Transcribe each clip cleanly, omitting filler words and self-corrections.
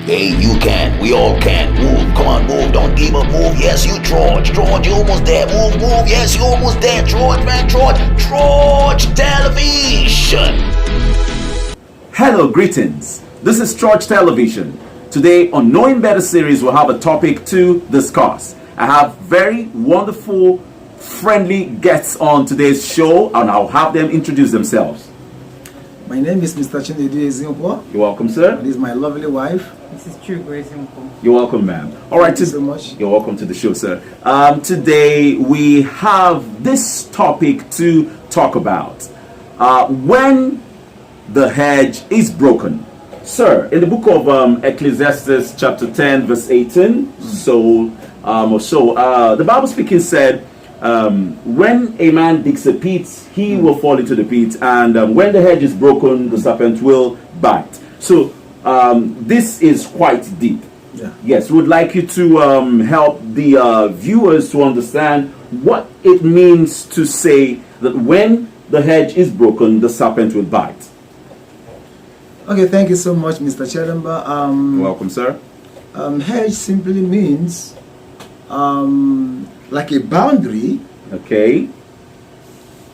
Hey, you can. We all can. Move. Come on, move. Don't give up. Move. Yes, you, George. George, you almost there. Move, move. Yes, you almost there. George, man. George. George Television. Hello, greetings. This is George Television. Today on Knowing Better series, we'll have a topic to discuss. I have very wonderful, friendly guests on today's show, and I'll have them introduce themselves. My name is Mr. Ezinkwo. You're welcome, sir. This is my lovely wife. This is Ezinkwo. You're welcome, ma'am. All right, Thank you so much. You're welcome to the show, sir. Today we have this topic to talk about. When the hedge is broken. Sir, in the book of Ecclesiastes chapter 10 verse 18, the Bible speaking said, when a man digs a pit, he will fall into the pit, and when the hedge is broken, the serpent will bite. So this is quite deep. Yeah. Yes, we would like you to help the viewers to understand what it means to say that when the hedge is broken, the serpent will bite. Okay, thank you so much, Mr. Cheremba. Welcome, sir. Hedge simply means like a boundary. Okay.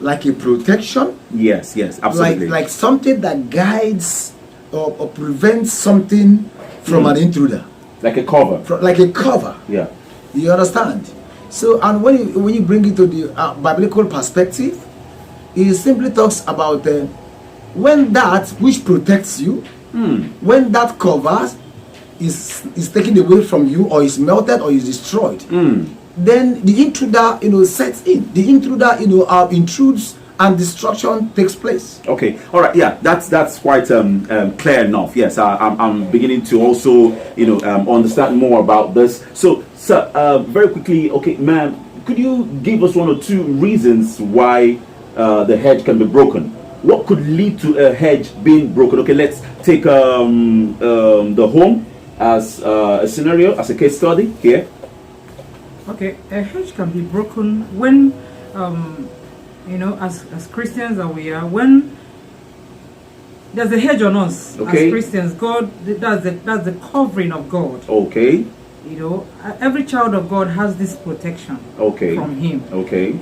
Like a protection. Yes, absolutely. Like something that guides or prevents something from an intruder. Like a cover. Like a cover. Yeah. You understand? So, and when you bring it to the biblical perspective, it simply talks about when that which protects you, when that covers is taken away from you, or is melted, or is destroyed, then the intruder, sets in. The intruder, intrudes, and destruction takes place. Okay, all right, yeah, that's quite clear enough. Yes, I'm beginning to also, understand more about this. So, sir, very quickly, okay, ma'am, could you give us one or two reasons why the hedge can be broken? What could lead to a hedge being broken? Okay, let's take the home as a scenario, as a case study here. Okay, a hedge can be broken when, as Christians that we are, when there's a hedge on us. Okay. As Christians, God, that's the covering of God. Okay. Every child of God has this protection. Okay. From Him. Okay.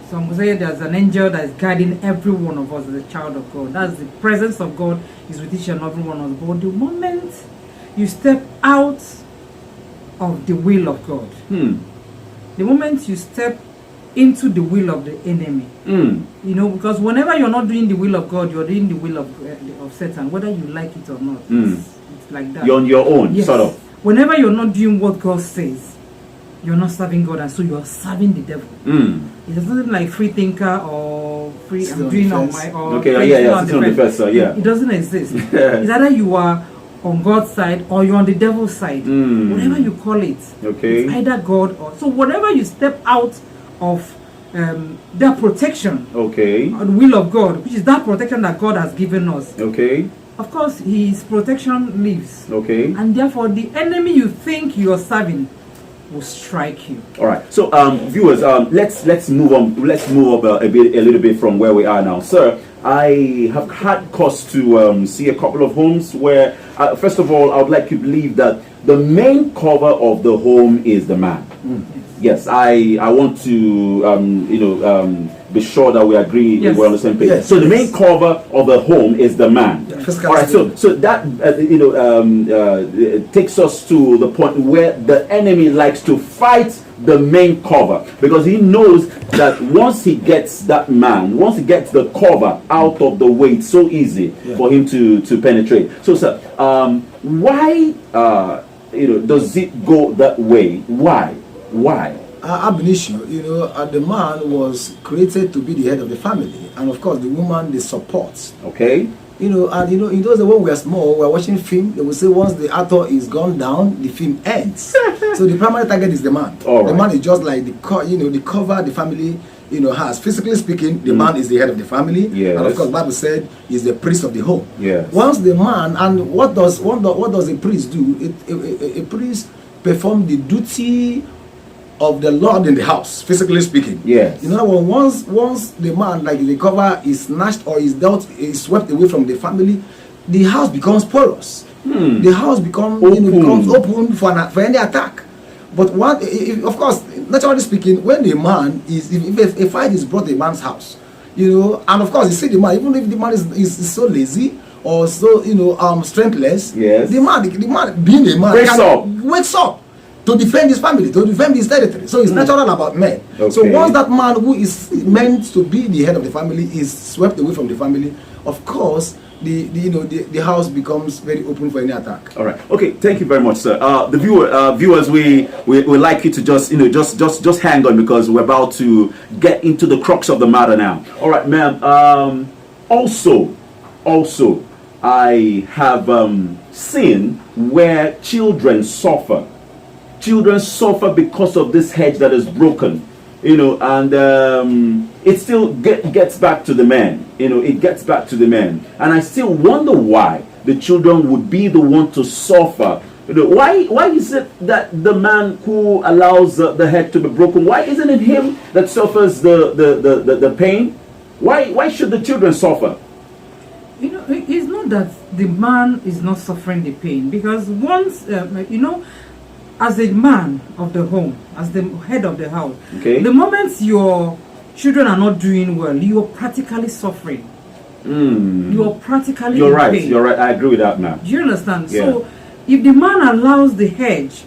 Some say there's an angel that is guiding every one of us as a child of God. That's the presence of God is with each and every one of us. But the moment you step out of the will of God, the moment you step into the will of the enemy, because whenever you're not doing the will of God, you're doing the will of Satan, whether you like it or not. It's like that. You're on your own, yes. Sort of. Whenever you're not doing what God says, you're not serving God, and so you're serving the devil. It's nothing like free thinker or free. I'm doing on my own. Okay, sitting on the fence, so yeah. It doesn't exist. It's either you are on God's side or you're on the devil's side. Whatever you call it. Okay. It's either God or so. Whenever you step out of that protection, okay, the will of God, which is that protection that God has given us. Okay. Of course, His protection lives. Okay. And therefore, the enemy you think you are serving will strike you. All right. So, viewers, let's move on. Let's move up a little bit from where we are now, sir. I have had cause to see a couple of homes where, first of all, I would like to believe that the main cover of the home is the man. Yes, I want to be sure that we agree. Yes. We're on the same page. Yes. So the main cover of the home is the man. Yeah. All right. So that it takes us to the point where the enemy likes to fight the main cover, because he knows that once he gets that man, once he gets the cover out of the way, it's so easy for him to penetrate. So, sir, why does it go that way? Why? Ab initio, the man was created to be the head of the family, and of course the woman the support. Okay. In those days when we were small, we were watching film. They would say once the actor is gone down, the film ends. So the primary target is the man. All the right. man is just like the cover the family has. Physically speaking, the man is the head of the family. Yes. And of course, the Bible said is the priest of the home. Yes. Once the man, and what does a priest do? A priest perform the duty of the Lord in the house, physically speaking. Yes. Once the man, like the cover is snatched or is swept away from the family, the house becomes porous. The house becomes open for any attack. But of course, naturally speaking, when a man if a fight is brought to a man's house, and of course you see the man, even if the man is so lazy or so strengthless, yes, the man being a man wakes up to defend his family, to defend his territory. So it's natural about men. Okay. So once that man who is meant to be the head of the family is swept away from the family, of course the house becomes very open for any attack. All right. Okay. Thank you very much, sir. The viewers, we like you to just hang on, because we're about to get into the crux of the matter now. All right, ma'am. Also, I have seen where children suffer. Children suffer because of this hedge that is broken. And it still gets back to the man. It gets back to the man. And I still wonder why the children would be the one to suffer. Why is it that the man who allows the hedge to be broken, why isn't it him that suffers the pain? Why should the children suffer? It's not that the man is not suffering the pain, because once as a man of the home, as the head of the house, okay, the moment your children are not doing well, you are practically suffering. You are practically You're in right. pain. You're right. I agree with that, ma'am. Do you understand? Yeah. So, if the man allows the hedge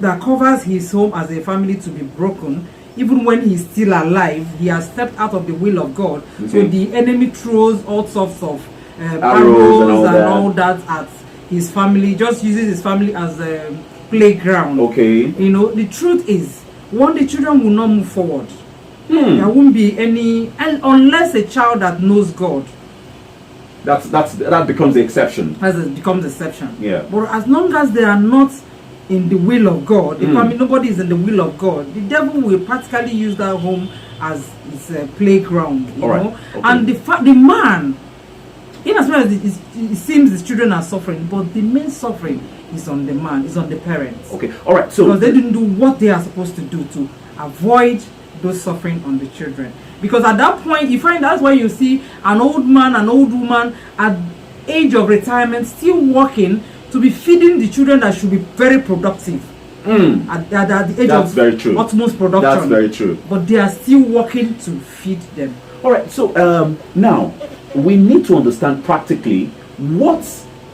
that covers his home as a family to be broken, even when he's still alive, he has stepped out of the will of God. Okay. So the enemy throws all sorts of arrows and all that at his family, just uses his family as a playground. Okay. The truth is, one, the children will not move forward. There won't be any, and unless a child that knows God. That becomes the exception. As it becomes the exception. Yeah. But as long as they are not in the will of God, the family, nobody is in the will of God, the devil will practically use that home as its playground. You know. Okay. And the man, in as well as it seems the children are suffering, but the main suffering is on the man, is on the parents. Okay. All right. So because they didn't do what they are supposed to do to avoid those suffering on the children. Because at that point, you find that's why you see an old man, an old woman at age of retirement still working to be feeding the children that should be very productive. At the age that's of very true. utmost production. That's very true. But they are still working to feed them. All right. So now we need to understand practically what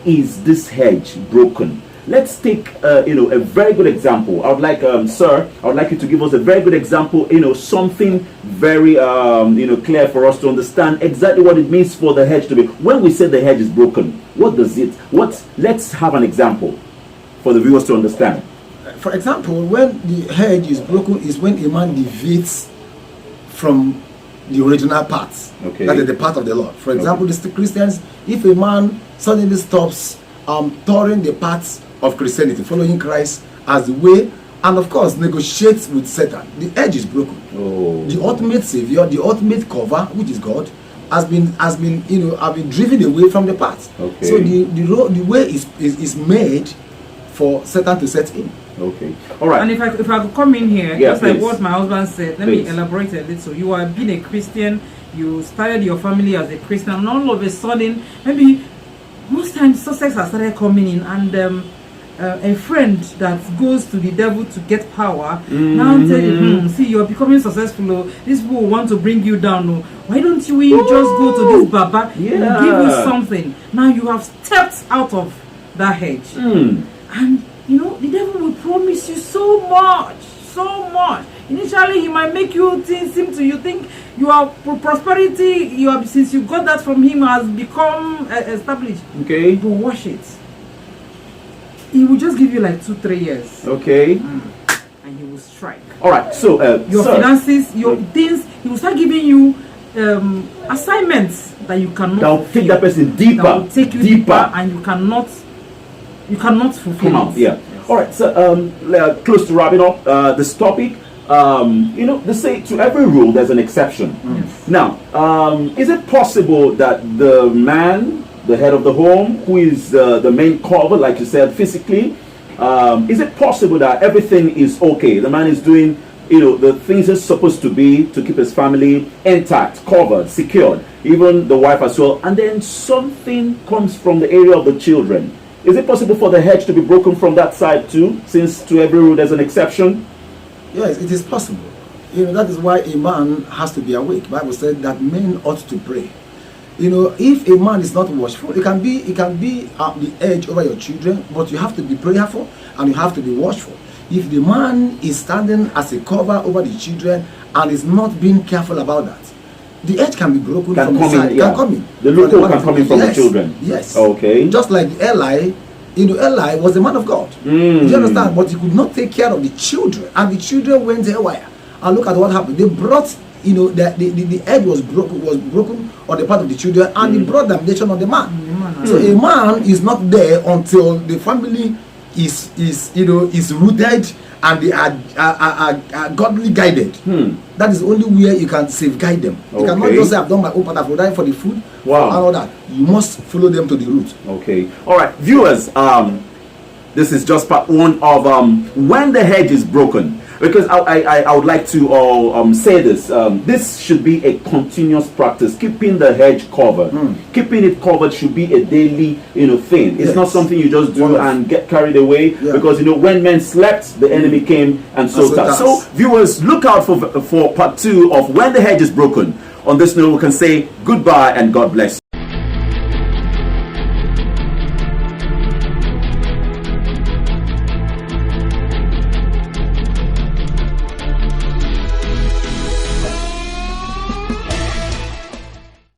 is this hedge broken. Let's take a very good example. I would like sir, I would like you to give us a very good example, something very clear for us to understand exactly what it means for the hedge to be. When we say the hedge is broken, what does it let's have an example for the viewers to understand. For example, when the hedge is broken is when a man deviates from the original path. Okay. That is the path of the Lord. For example, the Christians, if a man suddenly stops touring the paths of Christianity, following Christ as the way, and of course negotiates with Satan, the edge is broken. The ultimate savior, the ultimate cover, which is God, has been driven away from the path. Okay. So the way is made for Satan to set in. Okay. All right. And if I could come in here, Yeah, just like please. what my husband said, let Please. me elaborate a little. You are being a Christian, you started your family as a Christian, and all of a sudden, maybe most times success has started coming in, and a friend that goes to the devil to get power now tell you, see, you're becoming successful. Oh, these people want to bring you down. Oh, why don't you just go to this Baba? He will give you something. Now you have stepped out of that hedge, and the devil will promise you so much. Initially, he might make you seem to you think your prosperity, since you got that from him, has become established. Okay. But watch it. He will just give you like 2-3 years. Okay. And he will strike. All right. So Your sir, finances, your things, he will start giving you assignments that you cannot that will take fulfill. that person deeper. That will take you deeper, and you cannot fulfill Come out. it. Yeah. Yes. All right. So close to wrapping up this topic. They say to every rule there's an exception. Yes. Now, is it possible that the man, the head of the home, who is the main cover, like you said, physically, is it possible that everything is okay? The man is doing, the things he's supposed to be to keep his family intact, covered, secured, even the wife as well, and then something comes from the area of the children. is it possible for the hedge to be broken from that side too, since to every rule there's an exception? Yes, it is possible. That is why a man has to be awake. The Bible said that men ought to pray. If a man is not watchful, it can be the edge over your children, but you have to be prayerful and you have to be watchful. If the man is standing as a cover over the children and is not being careful about that, the edge can be broken from the side. Can come in. The loophole can come in from the children. Yes. Okay. Just like Eli, Eli was the man of God. Do you understand? But he could not take care of the children, and the children went haywire. And look at what happened. They brought, the edge was broken on the part of the children, and they brought damnation on the man. So a man is not there until the family is rooted and they are godly guided. That is only where you can safeguard them. You cannot just say, I've done my own part, I've provided for the food and all that. You must follow them to the root. Okay. All right, viewers. This is just part one of when the hedge is broken. Because I would like to say this. This should be a continuous practice. Keeping the hedge covered, keeping it covered should be a daily, thing. It's not something you just do and get carried away. Because when men slept, the enemy came and sowed that. So viewers, look out for part 2 of when the hedge is broken. On this note, we can say goodbye and God bless you.